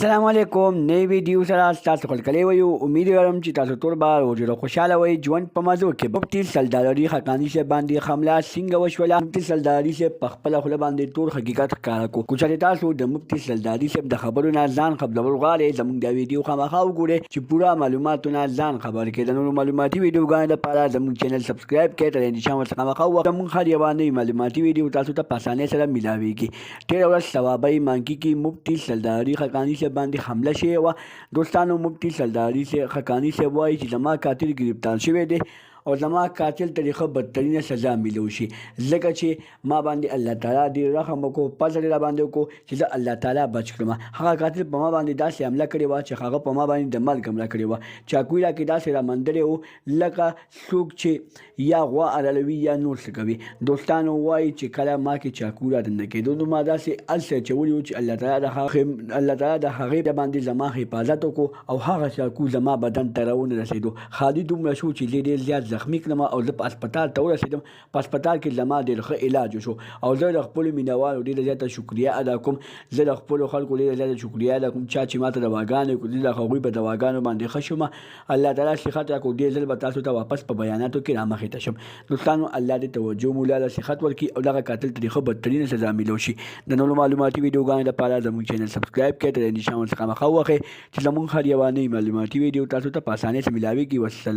السلام علیکم نوی ویډیو سره تاسو خپل کلی وایو امید لرم چې تاسو ټول به ډېر خوشاله وئ ژوند په مزو کې مفتي سردار علي حقاني صاحب باندې حمله څنګه وشوله مفتي سردار علي صاحب په خپله خوله باندې ټول حقیقت ښکاره کړو که چېرې تاسو د مفتي سردار علي صاحب د خبرو نه ځان خبرول غواړئ زموږ دا ویډیو خامخا وګورئ چې پوره معلوماتو نه ځان خبر کړئ د نورو معلوماتي ویډیوګانو لپاره زموږ چینل سبسکرایب کړئ تر نشان ورڅخه خامخا ووهئ زموږ هر یوه نوې معلوماتي ویډیو تاسو ته په اسانۍ سره میلاویږي تېره ورځ ثوابۍ مانکي کې مفتي سردار علي حقاني صاحب باندې حمله دوستانو مفتي سردار علي حقاني صاحب وایي چې زما قاتل گرفتار شوی دی او زما قاتل طریقه بدترینه سزا میلو شي ځکه چې ما باندې الله تعالی ډېر رحم وکړو فضل یې راباندې وکړو چې زه الله تعالی بچ کړم هغه قاتل په ما باندې داسې حمله کړې وه چې هغه په ما باندې د مرګ حمله کړې وه چاقو یې راکې داسې رامندلې وو لکه څوک چې یا غوا اړولوي یا نور څه کوي دوستانو وایي چې کله ما کې چاقو رادننه کېدو نو ما داسې هلته اچولي وو چې الله تعالی د هغې باندې زما حفاظت وکړو او هغه چاقو زما بدن ته راونه رسېدو خالي دومره شو چې زه ډېر زیات زخمی کړم او زه په هسپتال ته ورسېدم په هسپتال کې زما ډېر ښه علاج وشو او زه د خپلو مینهوالو ډېره زیاته شکریه ادا کوم زه د خپلو خلکو ډېره زیاته شکریه ادا کوم چا چې ماته دواګانې کړو زه د هغوی په دواګانو باندې ښه شوم الله تعالی صحت راکړو ډېر ژر به تاسو ته واپس په بیاناتو کې رامخې ته شم دوستانو الله دې توجه مولا له صحت ورکړي او دغه قاتل طریقه بدترینه سزا میلو شي د نورو معلوماتي ویډیوګانو لپاره زموږ چینل سبسکرایب کړئ تر نشان ورڅخه خامخا ووهئ چې زموږ هر یوه نوې معلوماتي ویډیو تاسو ته په اسانۍ سره میلاویږي. والسلام.